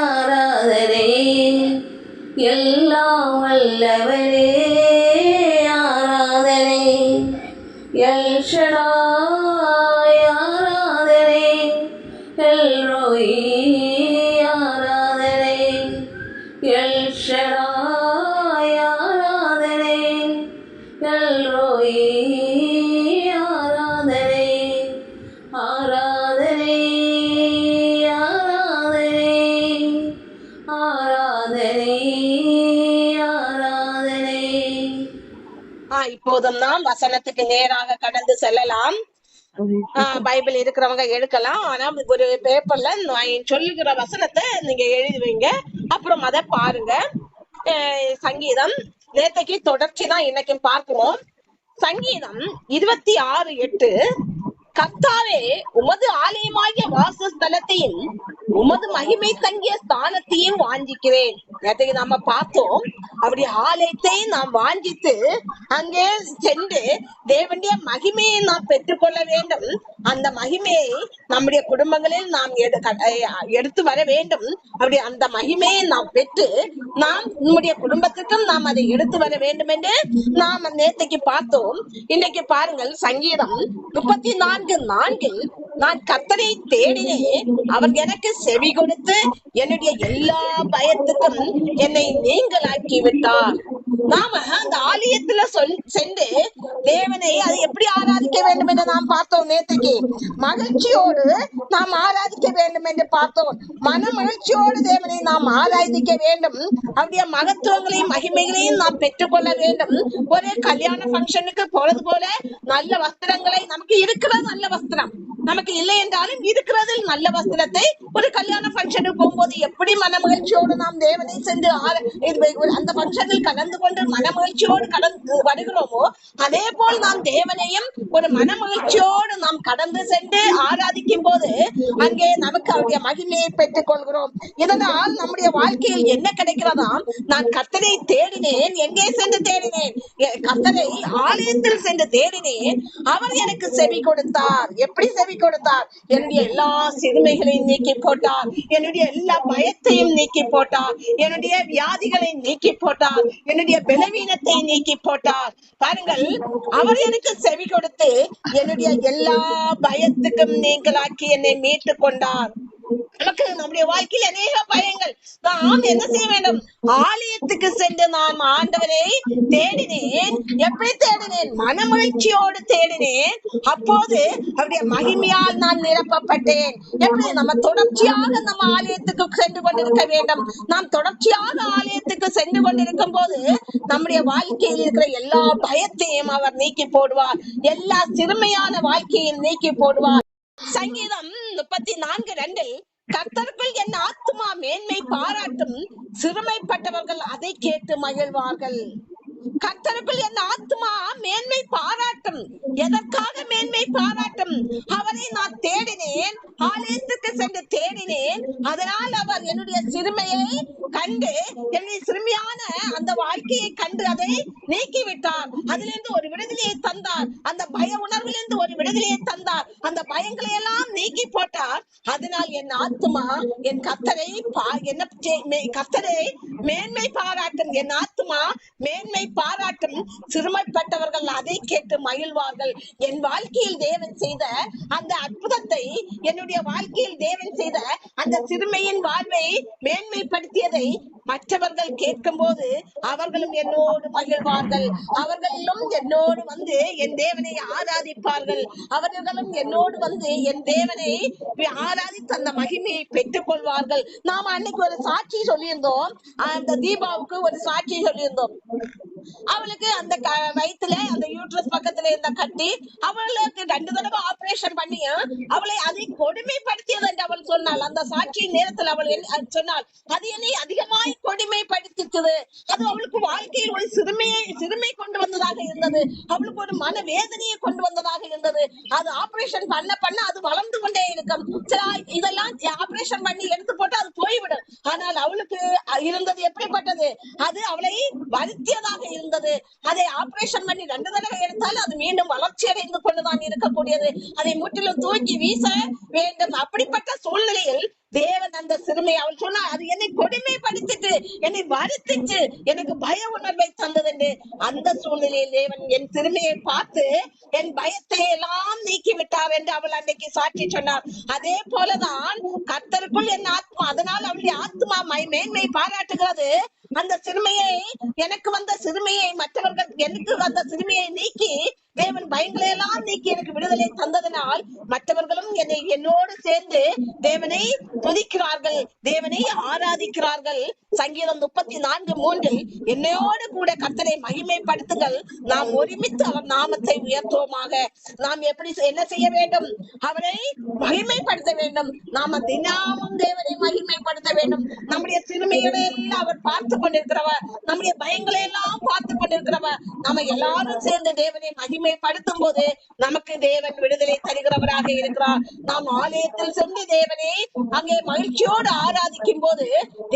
ஆராதனை எல்லாம் வல்லவரே ஆராதனை. எல் ஷடாய் ஆராதனை. எல் ரோய் ஆராதனை. எல் ஷடாய் ஆராதனை. எல் ரோய் ஆராதனை. ஆராதனை ஆராதனை ஆராதனை. இப்போதும் நாம் வசனத்துக்கு நேராக கடந்து செல்லலாம். பைபிள் இருக்கிறவங்க எடுக்கலாம். ஆனா ஒரு பேப்பர்ல நான் சொல்லுகிற வசனத்தை நீங்க எழுதி வைங்க, அப்புறம் அதை பாருங்க. சங்கீதம் நேத்தைக்கு தொடர்ச்சி தான் இன்னைக்கும் பார்க்கிறோம். சங்கீதம் 26:8, கர்த்தாவே உமது ஆலயமாகிய வாசஸ்தலத்தையும் உமது மகிமை தங்கிய ஸ்தானத்தையும் வாஞ்சிக்கிறேன். நேற்றைக்கு நாம பார்த்தோம், அப்படி ஆலயத்தை நாம் வாஞ்சித்து அங்கே சென்று தேவனுடைய மகிமையை நாம் பெற்றுக்கொள்ள வேண்டும். அந்த மகிமையை நம்முடைய குடும்பங்களில் நாம் எடுத்து வர வேண்டும். அப்படி அந்த மகிமையை நாம் பெற்று நாம் நம்முடைய குடும்பத்திற்கும் நாம் அதை எடுத்து வர வேண்டும் என்று நாம் நேற்றைக்கு பார்த்தோம். இன்றைக்கு பாருங்கள், சங்கீதம் 34:4, நான் கர்த்தரை தேடினேன், அவர் எனக்கு செவி கொடுத்து என்னுடைய எல்லா பயத்துக்கும் என்னை நீங்களாக்கி விட்டார். நாம அந்த ஆலயத்துல சென்று தேவனை அதை எப்படி ஆராதிக்க வேண்டும் என்று நாம் பார்த்தோம். நேற்றுக்கு மகிழ்ச்சியோடு நாம் ஆராதிக்க வேண்டும் என்று பார்த்தோம். மன மகிழ்ச்சியோடு தேவனை நாம் ஆராதிக்க வேண்டும். அவருடைய மகத்துவங்களையும் மகிமைகளையும் நாம் பெற்றுக்கொள்ள வேண்டும். ஒரு கல்யாண பங்கனுக்கு போறது போல நல்ல வஸ்திரங்களை, நமக்கு இருக்கிறது நல்ல வஸ்திரம், நமக்கு இல்லை என்றாலும் இருக்கிறது நல்ல வஸ்திரத்தை ஒரு கல்யாண பங்கனுக்கு போகும்போது எப்படி மன மகிழ்ச்சியோடு நாம் தேவனை சென்று அந்த பங்கனில் கலந்து கொண்டு மன மகிழ்ச்சியோடு கடந்து வருகிறோமோ, அதே போல் நாம் தேவனையும் ஒரு மன மகிழ்ச்சியோடு நாம் கடந்து சென்று ஆராதிக்கும் போது அங்கே நமக்கு அவருடைய மகிமையை பெற்றுக் கொள்கிறோம். இதனால் நம்முடைய வாழ்க்கையில் என்ன கிடைக்கிறதாம்? நான் கர்த்தரை தேடினேன். எங்கே சென்று தேடினேன்? கர்த்தரை ஆலயத்தில் சென்று தேடினேன். அவர் எனக்கு செவி கொடுத்தார். எப்படி செவி கொடுத்தார்? என்னுடைய எல்லா சிறுமைகளையும் நீக்கி போட்டார். என்னுடைய எல்லா பயத்தையும் நீக்கி போட்டார். என்னுடைய வியாதிகளை நீக்கி போட்டார். என்னுடைய பலவீனத்தை நீக்கி போட்டார். பாருங்கள், அவர் எனக்கு செவி கொடுத்து என்னுடைய எல்லா பயத்துக்கும் நீங்களாக்கி என்னை மீட்டு கொண்டார். நமக்கு நம்முடைய வாழ்க்கையில் அநேக பயங்கள். நாம் என்ன செய்ய வேண்டும்? ஆலயத்துக்கு சென்று நாம் ஆண்டவரை தேடினேன். எப்படி தேடினேன்? மனமகிழ்ச்சியோடு தேடினேன். அப்போது அவருடைய மகிமையால் நான் நிரப்பப்பட்டேன். எப்படி? நம்ம தொடர்ச்சியாக நம்ம ஆலயத்துக்கு சென்று கொண்டிருக்க வேண்டும். நாம் தொடர்ச்சியாக ஆலயத்துக்கு சென்று கொண்டிருக்கும் போது நம்முடைய வாழ்க்கையில் இருக்கிற எல்லா பயத்தையும் அவர் நீக்கி போடுவார். எல்லா சிறுமையான வாழ்க்கையும் நீக்கி போடுவார். சங்கீதம் 34:2, கர்த்தருக்குள் என் ஆத்துமா மேன்மை பாராட்டும், சிறுமைப்பட்டவர்கள் அதை கேட்டு மகிழ்வார்கள். கர்த்தருக்குள் என் ஆத்துமா மேன்மை பாராட்டும். எதற்காக மேன்மை பாராட்டும்? அவரை நான் தேடினேன், ஆலயத்துக்கு சென்று தேடினேன். அதனால் அவர் என்னுடைய சிறுமையை கண்டு, என்னுடைய சிறுமையான அந்த வாழ்க்கையை கண்டு அதை நீக்கிவிட்டார். அதிலிருந்து ஒரு விடுதலையை தந்தார். அந்த பய உணர்விலிருந்து ஒரு விடுதலையை தந்தார். அந்த பயங்களை எல்லாம் நீக்கி போட்டார். அதனால் என் ஆத்துமா என் கர்த்தரை கர்த்தரை மேன்மை பாராட்டும். என் ஆத்துமா மேன்மை பாராட்டும், சிறுமைப்பட்டவர்கள் அதை கேட்டு மகிழ்வார்கள். என் வாழ்க்கையில் தேவன் செய்த அந்த அற்புதத்தை, என்னுடைய வாழ்க்கையில் தேவன் செய்த அந்த சிறுமையின் வாழ்வை மேன்மைப்படுத்தியதை மற்றவர்கள் கேட்கும் போது அவர்களும் என்னோடு மகிழ்வார்கள். அவர்களும் என்னோடு வந்து என் தேவனை ஆராதிப்பார்கள். அவர்களும் என்னோடு வந்து என் தேவனை ஆராதித்து அந்த மகிமையை பெற்றுக் கொள்வார்கள். நாம அன்னைக்கு ஒரு சாட்சி சொல்லியிருந்தோம். அந்த தீபாவுக்கு ஒரு சாட்சி சொல்லியிருந்தோம். அவளுக்கு அந்த வயிற்றுல அந்த யூட்ரஸ் பக்கத்துல இருந்த கட்டி, அவளுக்கு 2 தடவை ஆபரேஷன் பண்ணி அவளை அதை கொடுமைப்படுத்தியது என்று அவள் சொன்னாள். அந்த சாட்சியின் நேரத்தில் அவள் சொன்னாள், அது என்னை அதிகமாய் கொடுமைப்படுத்திச்சது. அது அவளுக்கு வாழ்க்கையில் ஒரு சிறுமை கொண்டு வந்ததாக இருந்தது. அவளுக்கு ஒரு மன வேதனையை கொண்டு வந்ததாக இருந்தது. அது ஆபரேஷன் பண்ண அது வளர்ந்து கொண்டே இருக்கும். இதெல்லாம் ஆபரேஷன் பண்ணி எடுத்து போட்டு அது போய்விடும். ஆனால் அவளுக்கு இருந்தது எப்படிப்பட்டது? அது அவளை வருத்தியதாக இருந்தது. அதை ஆபரேஷன் பண்ணி 2 தடவை எடுத்தால் அது மீண்டும் வளர்ச்சி அடைந்து கொண்டுதான் இருக்கக்கூடியது. அதை முற்றிலும் தூக்கி வீச வேண்டும். அப்படிப்பட்ட சூழ்நிலையில் தேவன் அந்த சிறுமை அவள் சொன்னா அது என்னை கொடுமைப்படுத்திட்டு என்னை வருத்திட்டு எனக்கு பய உணர்வை தந்தது என்று அந்த சூழ்நிலையில் தேவன் என் சிறுமையை பார்த்து என் பயத்தை எல்லாம் நீக்கி விட்டார் என்று அவள் அன்னைக்கு சாட்சி சொன்னார். அதே போலதான் கர்த்தருக்குள் என் ஆத்மா, அதனால் அவளுடைய ஆத்மா மேன்மை பாராட்டுகிறது. அந்த சிறுமையை எனக்கு வந்த சிறுமையை மற்றவர்கள் எனக்கு வந்த சிறுமையை நீக்கி தேவன் பயங்களை எல்லாம் நீக்கி எனக்கு விடுதலை தந்ததனால் மற்றவர்களும் என்னோடு சேர்ந்து தேவனை துதிக்கிறார்கள், தேவனை ஆராதிக்கிறார்கள். சங்கீதம் 34:3 என்னையோடு கூட கர்த்தரை மகிமைப்படுத்துங்கள், நாம் ஒருமித்து அவர் நாமத்தை உயர்த்துவோமாக. நாம் எப்படி என்ன செய்ய வேண்டும்? அவரை மகிமைப்படுத்த வேண்டும். நாம தினமும் தேவனை மகிமைப்படுத்த வேண்டும். நம்முடைய சிறுமைகளை எல்லாம் அவர் பார்த்து கொண்டிருக்கிறவர், நம்முடைய பயங்களை எல்லாம் பார்த்து கொண்டிருக்கிறவர். நம்ம எல்லாரும் சேர்ந்து தேவனை மகிமைப்படுத்தும் போது நமக்கு தேவன் விடுதலை தருகிறவராக இருக்கிறார். நாம் ஆலயத்தில் சென்று தேவனை அங்கே மகிழ்ச்சியோடு ஆராதிக்கும் போது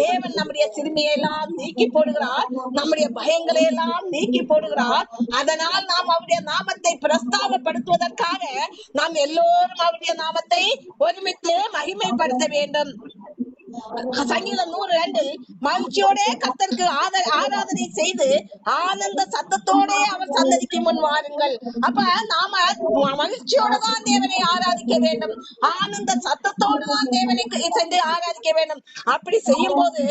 தேவன் நம்முடைய சிறுமியை எல்லாம் நீக்கி போடுகிறார், நம்முடைய பயங்களை எல்லாம் நீக்கி போடுகிறார். அதனால் நாம் அவருடைய நாமத்தை பிரஸ்தாபப்படுத்துவதற்காக நாம் எல்லோரும் அவருடைய நாமத்தை ஒருமித்து மகிமைப்படுத்த வேண்டும். சங்கீதம் 102 மகிழ்ச்சியோட கர்த்தருக்கு ஆராதனை செய்து ஆனந்த சத்தத்தோட அவர் சன்னதிக்கு முன் வாருங்கள். அப்ப நாம மகிழ்ச்சியோட தான் தேவனை ஆராதிக்க வேண்டும், ஆனந்த சத்தத்தோடு தான் தேவனை சென்று ஆராதிக்க வேண்டும். அப்படி செய்யும் போது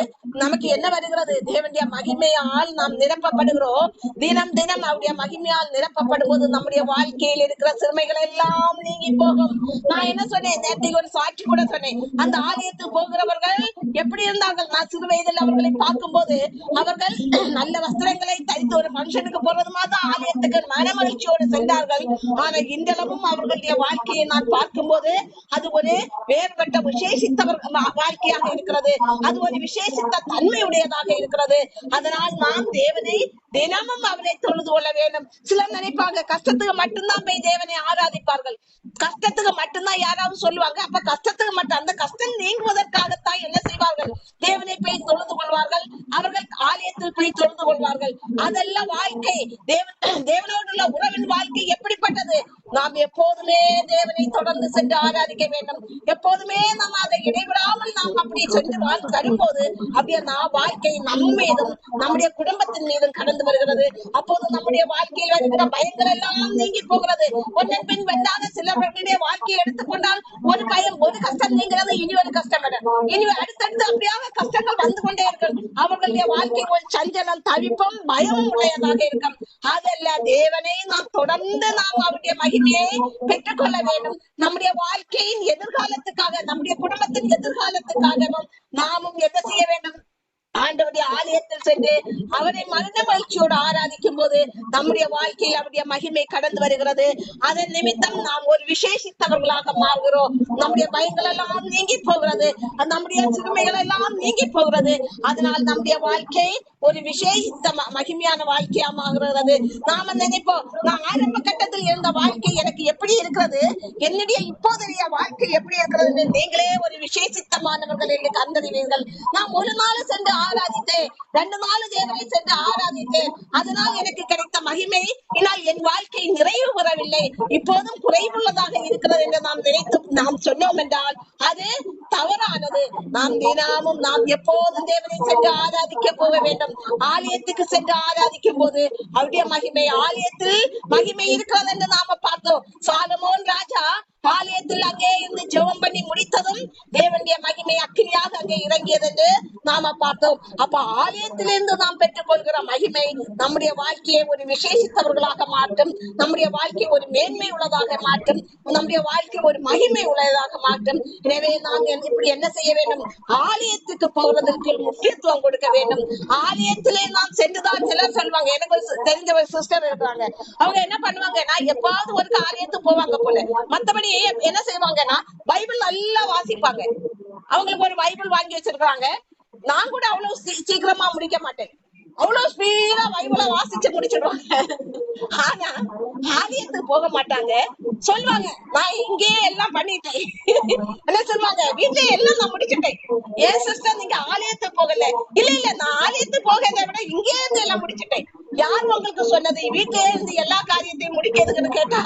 நமக்கு என்ன வருகிறது? தேவனுடைய மகிமையால் நாம் நிரப்பப்படுகிறோம். தினம் தினம் அவருடைய மகிமையால் நிரப்பப்படும் போது நம்முடைய வாழ்க்கையில் இருக்கிற சிறுமைகள் எல்லாம் நீங்கி போகும். நான் என்ன சொன்னேன்? நேற்றைக்கு ஒரு சாட்சி கூட சொன்னேன். அந்த ஆலயத்துக்கு போகிறவர்கள் எப்படி இருந்தார்கள்? நான் சிறு வயதில் அவர்களை பார்க்கும் போது அவர்கள் நல்ல வஸ்திரங்களை தரித்து ஒரு பங்கனுக்கு போறது மாதிரி ஆலயத்துக்கு மன மகிழ்ச்சியோடு சென்றார்கள். ஆனா இன்றளவும் அவர்களுடைய வாழ்க்கையை நான் பார்க்கும் போது அது ஒரு வேறுபட்ட விசேஷித்த வாழ்க்கையாக இருக்கிறது, அது ஒரு விசேஷித்த தன்மையுடையதாக இருக்கிறது. அதனால் நாம் தேவனை தினமும் அவரை தொழுது கொள்ள வேண்டும். சிலர் நினைப்பாங்க கஷ்டத்துக்கு மட்டும்தான் போய் தேவனை ஆராதிப்பார்கள், கஷ்டத்துக்கு மட்டும்தான் யாராவது சொல்லுவாங்க. அப்ப கஷ்டத்துக்கு மட்டும், அந்த கஷ்டம் நீங்குவதற்காகத்தான் என்ன செய்வார்கள்? தேவனை போய் தொழுது கொள்வார்கள், அவர்கள் ஆலயத்தில் போய் தொழுது கொள்வார்கள். அதெல்லாம் வாழ்க்கை. தேவனோடுள்ள உறவின் வாழ்க்கை எப்படிப்பட்டது? நாம் எப்போதுமே தேவனை தொடர்ந்து சென்று ஆராதிக்க வேண்டும். எப்போதுமே நாம் அதை இடைவிடாமல் நாம் அப்படி சென்று வரும்போது அப்படியே வாழ்க்கை நம் மீதும் நம்முடைய குடும்பத்தின் மீதும் கடந்து வருகிறது. அப்போது நம்முடைய வாழ்க்கையில் வருகிற பயங்கள் எல்லாம் நீங்கி போகிறது. ஒன்றின் பின் வெட்டாத சிலர்களுடைய வாழ்க்கையை எடுத்துக்கொண்டால் ஒரு பயம், ஒரு கஷ்டம் நீங்கிறது, இனி ஒரு கஷ்டம் வரும், இனி அடுத்தடுத்து அப்படியாக கஷ்டங்கள் வந்து கொண்டே இருக்கும். அவர்களுடைய வாழ்க்கை ஒரு சஞ்சலம், தவிப்பும் பயமும் உடையதாக இருக்கும். அதல்ல, தேவனை நாம் தொடர்ந்து நாம் அவருடைய மகிமையை பெற்றுக்கொள்ள வேண்டும். நம்முடைய வாழ்க்கையின் எதிர்காலத்துக்காக, நம்முடைய குடும்பத்தின் எதிர்காலத்துக்காகவும் நாமும் என்ன செய்ய வேண்டும்? ஆண்டவருடைய ஆலயத்தில் சென்று அவரை மன மகிழ்ச்சியோடு ஆராதிக்கும் போது நம்முடைய வாழ்க்கையில் அவருடைய மகிமை கடந்து வருகிறது. அதன் நிமித்தம் நாம் ஒரு விசேஷித்தவர்களாக மாறுகிறோம். நம்முடைய பயங்கள் எல்லாம் நீங்கி போகிறது, நம்முடைய சிறுமைகள் எல்லாம் நீங்கி போகிறது. அதனால் நம்முடைய வாழ்க்கை ஒரு விசேஷித்த மகிமையான வாழ்க்கையா மாறுகிறது. நாம நினைப்போம், நான் ஆரம்ப கட்டத்தில் இருந்த வாழ்க்கை எனக்கு எப்படி இருக்கிறது, என்னுடைய இப்போதைய வாழ்க்கை எப்படி இருக்கிறது? நீங்களே ஒரு விசேஷித்தமானவர்கள் என்று கண்டறிவீர்கள். நாம் ஒரு நாள் சென்று ஆராதித்தேன், 2 நாள் தேவனை சென்று ஆராதித்தேன், அதனால் எனக்கு கிடைத்த மகிமை என்னால் என் வாழ்க்கை நிறைவு பெறவில்லை, இப்போதும் குறைவுள்ளதாக இருக்கிறது என்று நாம் நினைத்து நாம் சொன்னோம் என்றால் அது தவறானது. நாம் தினமும் நாம் எப்போதும் தேவனை சென்று ஆராதிக்க போக வேண்டும். ஆலயத்துக்கு சென்று ஆராதிக்கும் போது அவருடைய மகிமை, ஆலயத்தில் மகிமை இருக்கிறது என்று நாம பார்த்தோம். சாலமோன் ராஜா ஆலயத்தில் அங்கே இருந்து ஜெபம் பண்ணி முடித்ததும் தேவனுடைய மகிமை அக்கினியாக அங்கே இறங்கியது என்று நாம பார்த்தோம். அப்ப ஆலயத்திலிருந்து நாம் பெற்றுக் கொள்கிற மகிமை நம்முடைய வாழ்க்கையை ஒரு விசேஷித்தவர்களாக மாற்றும், நம்முடைய வாழ்க்கை ஒரு மேன்மை உள்ளதாக மாற்றும், நம்முடைய வாழ்க்கை ஒரு மகிமை உள்ளதாக மாற்றும். எனவே நாம் இப்படி என்ன செய்ய வேண்டும்? ஆலயத்துக்கு போவதற்கு முக்கியத்துவம் கொடுக்க வேண்டும். ஆலயத்திலே நாம் சென்றுதான், சிலர் சொல்லுவாங்க, எனக்கு ஒரு தெரிஞ்ச ஒரு சிஸ்டர் இருக்கிறாங்க, அவங்க என்ன பண்ணுவாங்கன்னா எப்பாவது ஒரு ஆலயத்துக்கு போவாங்க போல, மத்தபடி என்ன செய்வாங்கன்னா பைபிள் நல்லா வாசிப்பாங்க. அவங்களுக்கு ஒரு பைபிள் வாங்கி வச்சிருக்காங்க. நான் கூட அவ்வளவு சீக்கிரமா முடிக்க மாட்டேன், அவ்வளவு ஸ்பீடா பைபிள வாசிச்சு முடிச்சிடுவாங்க. ஆனா ஆலயத்துக்கு போக மாட்டாங்க. சொல்லுவாங்க, நான் இங்கே எல்லாம் பண்ணிட்டேன். என்ன சொல்லுவாங்க? வீட்டுல எல்லாம் நான் முடிச்சுட்டேன். ஏன் சிஸ்டர் நீங்க ஆலயத்துக்கு போகல? இல்ல இல்ல, நான் ஆலயத்துக்கு போகிறத விட இங்கே இருந்து எல்லாம் முடிச்சுட்டேன். யார் உங்களுக்கு சொன்னது வீட்டிலே இருந்து எல்லா காரியத்தையும் முடிக்கிறதுக்குன்னு கேட்டா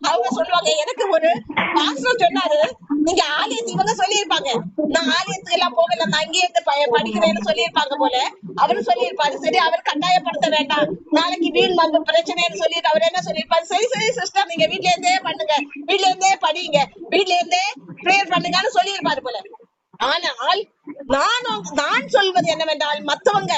அவங்க சொல்லுவாங்க, எனக்கு ஒரு பாஸ்டர் சொன்னாரு, நீங்க ஆலயத்துக்கு இவங்க சொல்லியிருப்பாங்க, நான் ஆலயத்துக்கு எல்லாம் போகல, நான் அங்கேயே இருந்து படிக்கிறேன்னு சொல்லியிருப்பாங்க போல. அவரு சொல்லியிருப்பாரு, சரி அவர் கட்டாயப்படுத்த வேண்டாம், நாளைக்கு வீண் வந்து பிரச்சனைன்னு சொல்லிட்டு அவர் என்ன சொல்லியிருப்பாரு, சரி சரி சிஸ்டர் நீங்க வீட்ல இருந்தே பண்ணுங்க, வீட்ல இருந்தே படிங்க, வீட்ல இருந்தே பிரேயர் பண்ணுங்கன்னு சொல்லியிருப்பாரு போல. ஆனால் நான் சொல்வது என்னவென்றால், மத்தவங்க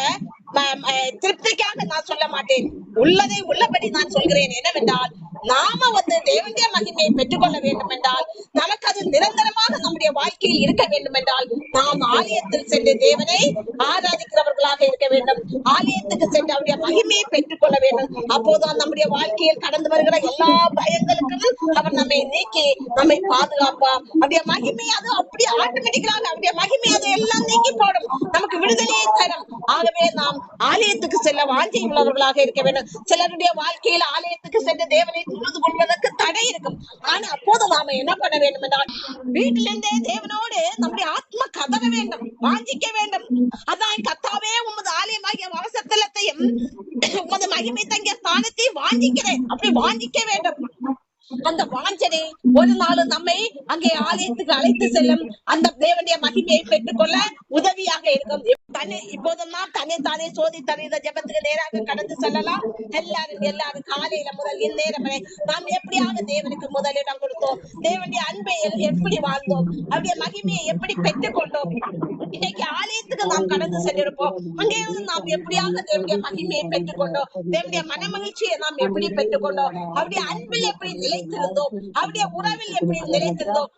திருப்திக்காக நான் சொல்ல மாட்டேன், உள்ளதை உள்ளபடி நான் சொல்கிறேன். என்னவென்றால், நாம தேவனுடைய மகிமையை பெற்றுக்கொள்ள வேண்டும் என்றால், நமக்கு அது நிரந்தரமாக நம்முடைய வாழ்க்கையில் இருக்க வேண்டும் என்றால், நாம் ஆலயத்தில் சென்று தேவனை ஆராதிக்கிறவர்களாக இருக்க வேண்டும். ஆலயத்துக்கு சென்று அவருடைய மகிமையை பெற்றுக்கொள்ள வேண்டும். அப்போதுதான் நம்முடைய வாழ்க்கையில் கடந்து வருகிற எல்லா பயங்களுக்கும் அவர் நம்மை நீக்கி நம்மை பாதுகாப்பா. அவருடைய மகிமை அது அப்படி ஆட்டோமேட்டிக்கலாக அவருடைய மகிமை அதை எல்லாம் நீக்கி போடும், நமக்கு விடுதலையை தரும். ஆகவே நாம் ஆலயத்துக்கு செல்ல வாஞ்சை உள்ளவர்களாக இருக்க வேண்டும். சிலருடைய வாழ்க்கையில் ஆலயத்துக்கு சென்று தேவனை தொழுது கொள்வதற்கு தடை இருக்கும். ஆனா அப்போது நாம என்ன பண்ண வேண்டும் என்றால், வீட்டிலிருந்தே தேவனோடு நம்முடைய ஆத்மா கதற வேண்டும், வாஞ்சிக்க வேண்டும். அதான் கர்த்தாவே உமது ஆலயமாகிய வாசஸ்தலத்தையும் உமது மகிமை தங்கிய ஸ்தானத்தையும் வாஞ்சிக்கிறேன், அப்படி வாஞ்சிக்க வேண்டும். அந்த வாஞ்சனை ஒரு நாள் நம்மை அங்கே ஆலயத்துக்கு அழைத்து செல்லும், அந்த தேவனுடைய மகிமையை பெற்றுக்கொள்ள உதவியாக இருக்கும். இப்போதெல்லாம் தன்னைத்தானே சோதித்தறிந்த ஜெபத்துக்கு நேராக கடந்து செல்லலாம். எல்லாரும் காலையில முதல் இந்நேரம் வரை நாம் எப்படியாக தேவனுக்கு முதலிடம் கொடுத்தோம், தேவனுடைய அன்பை எப்படி வாழ்ந்தோம், அவருடைய மகிமையை எப்படி பெற்றுக்கொண்டோம். இன்னைக்கு ஆலயத்துக்கு நாம் கடந்து சென்றிருப்போம், அங்கே நாம் எப்படியாக தேவனுடைய மகிமையை பெற்றுக்கொண்டோம், தேவனுடைய மனமகிழ்ச்சியை நாம் எப்படி பெற்றுக்கொண்டோம், அவருடைய அன்பில் எப்படி நிலைத்திருந்தோம், அவருடைய உறவில் எப்படி நிலைத்திருந்தோம்,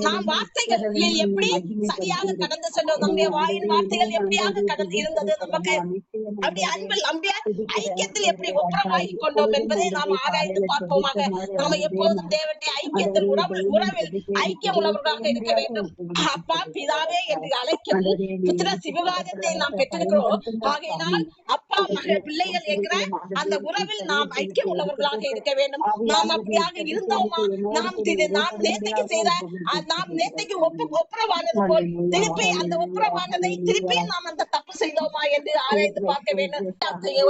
நாம் வார்த்தைகளில் எப்படி சரியாக கடந்து சென்றோம், நம்முடைய வாயின் வார்த்தைகள் எப்படியாக கடந்து இருந்தது, நமக்கு அப்படியே அன்பில் நம்முடைய ஐக்கியத்தில் எப்படி ஒப்புரமாகி கொண்டோம் என்பதை நாம் ஆராய்ந்து பார்ப்போமாக. நாம எப்போதும் தேவனுடைய ஐக்கியத்தில் உறவில் ஐக்கியம் உள்ளவர்களாக இருக்க வேண்டும். அப்பா பிதாவே என்று அழைக்கும் புத்திர சிவகாரத்தை நாம் பெற்றிருக்கிறோம். ஆகையினால் அப்பா மகள் பிள்ளைகள் என்கிற அந்த உறவில் நாம் ஐக்கியம் உள்ளவர்களாக இருக்க வேண்டும். நாம் அப்படியாக இருந்தோமா, நாம் நேர்த்திக்கு செய்த நாம் நேர்த்திக்கு ஒப்புரவானது போல் திருப்பி அந்த ஒப்புரவானதை திருப்பி நாம் அந்த தப்பு செய்தோமா என்று ஆராய்ந்து பார்க்க வேண்டும்.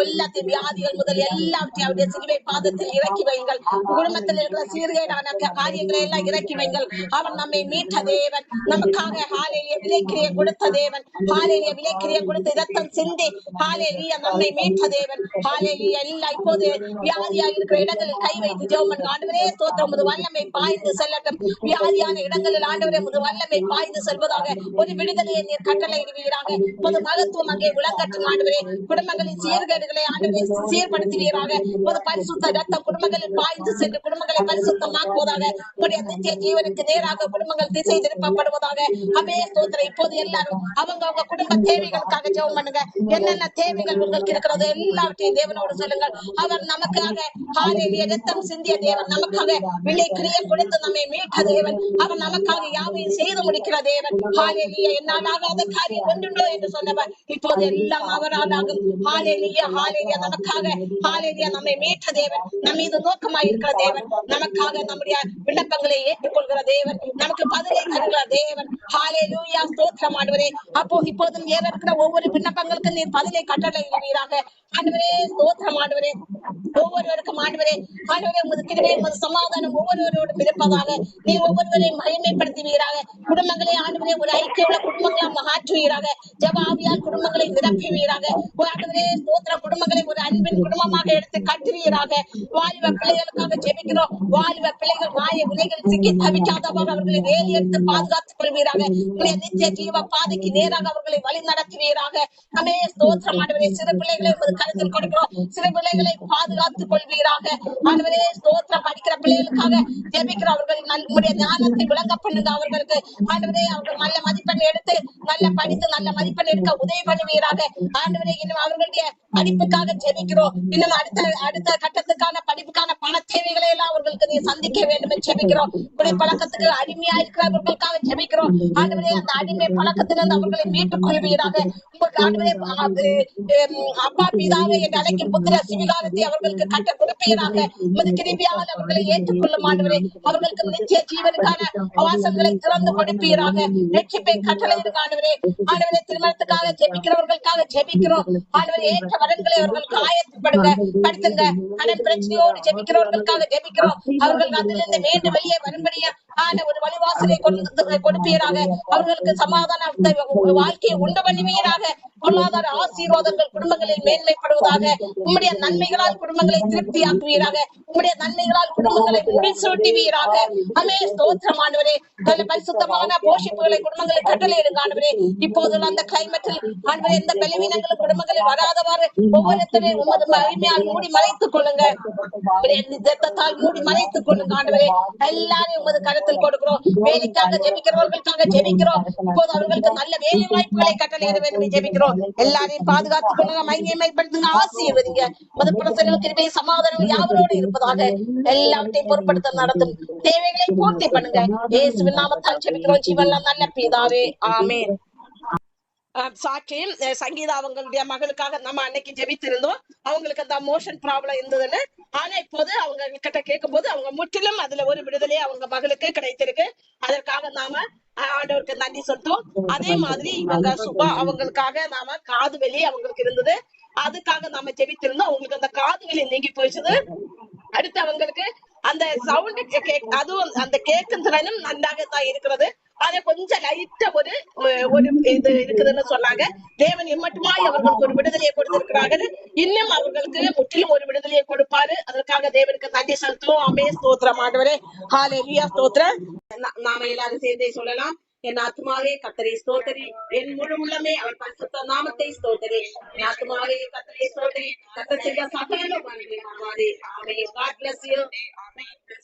எல்லாத்தையும் வியாதிகள் முதல் எல்லாவற்றையும் அவருடைய சிலுவை பாதத்தில் இறக்கி வைங்கள். குடும்பத்தில் இருக்கிற சீர்கேடான காரியங்களை எல்லாம் இறக்கி வைங்கள். அவன் நம்மை மீட்ட தேவன், நமக்காக ஹாலேலியா விலைக்கிரிய கொடுத்த தேவன், ஹாலேலியா விலைக்கிரிய கொடுத்த இரத்தம் சிந்தி ஹாலேலியா நம்மை மீட்ட தேவன். ஹாலேலியா எல்லாம் இப்போது வியாதியாக இருக்கிற இடங்களில் கை வைத்து ஜெபம் பண்ணுங்க. ஆண்டவரே ஸ்தோத்திரம், உமது வல்லமை பாய்ந்து செல்லட்டும். வியாதியான இடங்களில் ஆண்டவரே உமது வல்லமை பாய்ந்து செல்வதாக, ஒரு விடுதலையை நீர் கட்டளையிடுவீராக. உமது மகத்துவம் அங்கே விளங்கட்டும் ஆண்டவரே. குடும்பங்களின் சீர்கேடுகளை ஆண்டவரே சீர்படுத்துவீராக. உமது பரிசுத்த இரத்தம் குடும்பங்களில் பாய்ந்து சென்று குடும்பங்களை பரிசுத்தமாக்குவதாக. உங்களுடைய நித்திய ஜீவனுக்கு நேராக குடும்பங்கள் திசை திருப்பப்படுவதாக. அமே ஸ்தோத்திரம். இப்போது எல்லாரும் அவங்க குடும்ப தேவைகளுக்காக ஜெபம் பண்ணுங்க. என்னென்ன தேவைகள் உங்களுக்கு இருக்கிறது எல்லாவற்றையும் தேவனோடு சொல்லுங்கள். அவர் நமக்காக ஹாலேலியா இரத்தம் சிந்திய தேவன், நமக்காக விலை கிரிய கொடுத்து நம்மை மீட்ட தேவன், அவர் நமக்காக யாவையும் செய்து முடிக்கிற தேவன். ஹாலேலியா என்னால் ஆகாத காரியம் ஒன்றுண்டோ என்று சொன்னவர் இப்போது எல்லாம் அவரால் ஆகும். ஹாலேலியா ஹாலேலியா நமக்காக ஹாலேலியா நம்மை மீட்ட தேவன், நம் மீது நோக்கமாய் இருக்கிற தேவன், நமக்காக நம்முடைய விண்ணப்பங்களை ஏற்றுக்கொள்கிற தேவன், நமக்கு பதிலை தருகிற தேவன். ஹாலேலூயா ஸ்தோத்திரம் ஆண்டவரே. அப்போ இப்போதும் ஏற இருக்கிற ஒவ்வொரு விண்ணப்பங்களுக்கும் நீர் பதிலை கட்டளையிடுவீராக. ஆண்டவரே ஸ்தோத்திரம் ஆண்டவரே. ஒவ்வொருவருக்கும் ஆண்டவரே ஆண்டவரே உமது கிருபை உமது சமாதானம் ஒவ்வொருவரோடும் இருப்பதாக. நீர் ஒவ்வொருவரையும் மகிமைப்படுத்துவீராக. குடும்பங்களை ஆண்டவரே ஒரு ஐக்கியமுள்ள குடும்பங்களாக மாற்றுவீராக. ஜெப ஆவியால் குடும்பங்களை நிரப்புவீராக. ஆண்டவரே ஸ்தோத்திர குடும்பங்களை ஒரு அன்பின் குடும்பமாக எடுத்து கட்டுவீராக. வாலிப பிள்ளைகளுக்காக ஜெபிக்கிறோம். வாலிப பிள்ளைகள் மாய விலைகள் சிக்கி தவிக்காதவாறு அவர்களை வேலி எடுத்து பாதுகாத்துக் கொள்வீராக. நித்திய ஜீவ பாதைக்கு நேராக அவர்களை வழி நடத்துவீராக. அமே ஸ்தோத்திரம் ஆண்டவரே. சிறு பிள்ளைகளை உமது கருத்தில் கொடுக்கிறோம். சிறு பிள்ளைகளை பாதுகாத்துக் கொள்வீராக. ஆண்டவரே ஸ்தோத்திரம். படிக்கிற பிள்ளைகளுக்காக ஜெபிக்கிற அவர்களின் நம்முடைய ஞானத்தை விளங்க பண்ணுங்க. அவர்களுக்கு ஆண்டவரே அவர்கள் நல்ல மதிப்பெண் எடுத்து நல்ல படித்து நல்ல மதிப்பெண் எடுக்க உதவி பண்ணுவீராக. ஆண்டவரே இன்னும் அவர்களுடைய படிப்புக்காக ஜெபிக்கிறோம். இன்னும் அடுத்த கட்டத்துக்கான படிப்புக்கான பண தேவைகளை எல்லாம் அவர்களுக்கு நீ சந்திக்க வேண்டும் என்று ஜெபிக்கிறோம். குடிப்பழக்கத்துக்கு அடிமையா இருக்கிறவர்களுக்காக ஜெபிக்கிறோம். ஆண்டவரே அந்த அடிமை பழக்கத்திலிருந்து அவர்களை மீட்டுக் கொள்வீராக. ஆண்டவரே அப்பா பிதாவே என்று அழைக்கும் புத்திர சிவிகாரத்தை அவர்களுக்கு கட்ட கொடுப்பீராக. உமது கிருபையால் அவர்களை ஏற்றுக்கொள்ளும் ஆண்டவரே. அவர்களுக்கு நித்திய ஜீவனுக்கான வாசல்களை திறந்து கொடுப்பீராக. ரட்சிப்பை கட்டளையிடுங்க ஆண்டவரே. ஆண்டவரே திருமணத்துக்காக ஜெபிக்கிறவர்களுக்காக ஜெபிக்கிறோம். ஆண்டவர் ஏற்ற வரன்களை அவர்களுக்கு ஆயத்தப்படுங்க, படுத்துங்க. கடன் பிரச்சனையோடு ஜெபிக்கிறவர்களுக்காக ஜெபிக்கிறோம். அவர்கள் அதிலிருந்து மீண்டு வெளியே வரும்படியா ஒரு வழிவாசலை கொடுப்பீராக. அவர்களுக்கு சமாதானத்தை வாழ்க்கையை உண்டு பண்ணுவீராக. பொருளாதார ஆசீர்வாதங்கள் குடும்பங்களில் மேன்மைப்படுவதாக. உம்முடைய நன்மைகளால் குடும்பங்களை திருப்தியாக்குவீராக. உம்முடைய நன்மைகளால் குடும்பங்களை முடிசூட்டுவீராக. அமே ஸ்தோத்திரம் ஆண்டவரே. நல்ல பரிசுத்தமான போஷிப்புகளை குடும்பங்களை கட்டளையிடுங்க ஆண்டவரே. இப்போது அந்த கிளைமேட்டில் ஆண்டவரே எந்த பலவீனங்களும் குடும்பங்களில் வராதவாறு ஒவ்வொருத்தரையும் உமது மகிமையால் மூடி மறைத்துக் கொள்ளுங்க. மூடி மறைத்துக் கொள்ளுங்க ஆண்டவரே. எல்லாரையும் உமது கருத்தில் கொடுக்கிறோம். வேலைக்காக ஜெபிக்கிறவர்களுக்காக ஜெபிக்கிறோம். இப்போது அவர்களுக்கு நல்ல வேலை வாய்ப்புகளை கட்டளையிட வேண்டும் ஜெபிக்கிறோம். எல்லாரையும் பாதுகாத்துக் கொள்ளுங்க, மகிமைப்படுத்துங்க, ஆசீர்வதிங்க. மது பிரசன்னம் கிருபை சமாதானம் யாவரோடு இருப்பதாக. எல்லாவற்றையும் பொறுப்படுத்த நடத்தும் தேவைகளை பூர்த்தி பண்ணுங்க. இயேசுவின் நாமத்தால் ஜெபிக்கிறோம் ஜீவன்லாம் நல்ல பிதாவே, ஆமென். சாட்சியும் சங்கீதா அவங்களுடைய மகளுக்காக நம்ம அன்னைக்கு ஜெபித்திருந்தோம். அவங்களுக்கு அந்த மோஷன் ப்ராப்ளம் இருந்ததுன்னு. ஆனா இப்போது அவங்க கிட்ட கேட்கும் போது அவங்க முற்றிலும் அதுல ஒரு விடுதலை அவங்க மகளுக்கு கிடைத்திருக்கு. அதற்காக நாம ஆண்டவருக்கு நன்றி சொல்லிட்டோம். அதே மாதிரி இவங்க சுபா அவங்களுக்காக நாம காது வலி அவங்களுக்கு இருந்தது, அதுக்காக நாம ஜெபித்திருந்தோம். அவங்களுக்கு அந்த காது வலி நீங்கி போயிடுச்சு. அடுத்து அவங்களுக்கு அந்த சவுண்ட் அதுவும் அந்த கேட்கும் திறனும் நன்றாக தான் இருக்கிறது. ஆனா கொஞ்சம் லைட்டா ஒரு இது இருக்குதுன்னு சொன்னாங்க. தேவன் எம்மட்டுமாய் அவர்களுக்கு ஒரு விடுதலையை கொடுத்திருக்கிறார்கள். இன்னும் அவர்களுக்கு முற்றிலும் ஒரு விடுதலையை கொடுப்பாரு. அதற்காக தேவனுக்கு நன்றி செலுத்துவோம். ஆமே ஸ்தோத்திரம் ஆண்டவரே. ஹல்லேலூயா ஸ்தோத்திரம். நாம எல்லாரும் சேர்ந்தே சொல்லலாம். என் ஆத்மாவே கர்த்தரை ஸ்தோத்திரி, என் முழு உள்ளமே அவர் பரிசுத்த நாமத்தை ஸ்தோத்திரி. என் ஆத்மாவே கர்த்தரை ஸ்தோத்திரி, கர்த்தர் செய்த சகல உபகாரங்களையும் மறவாதே. ஆமென். God bless you.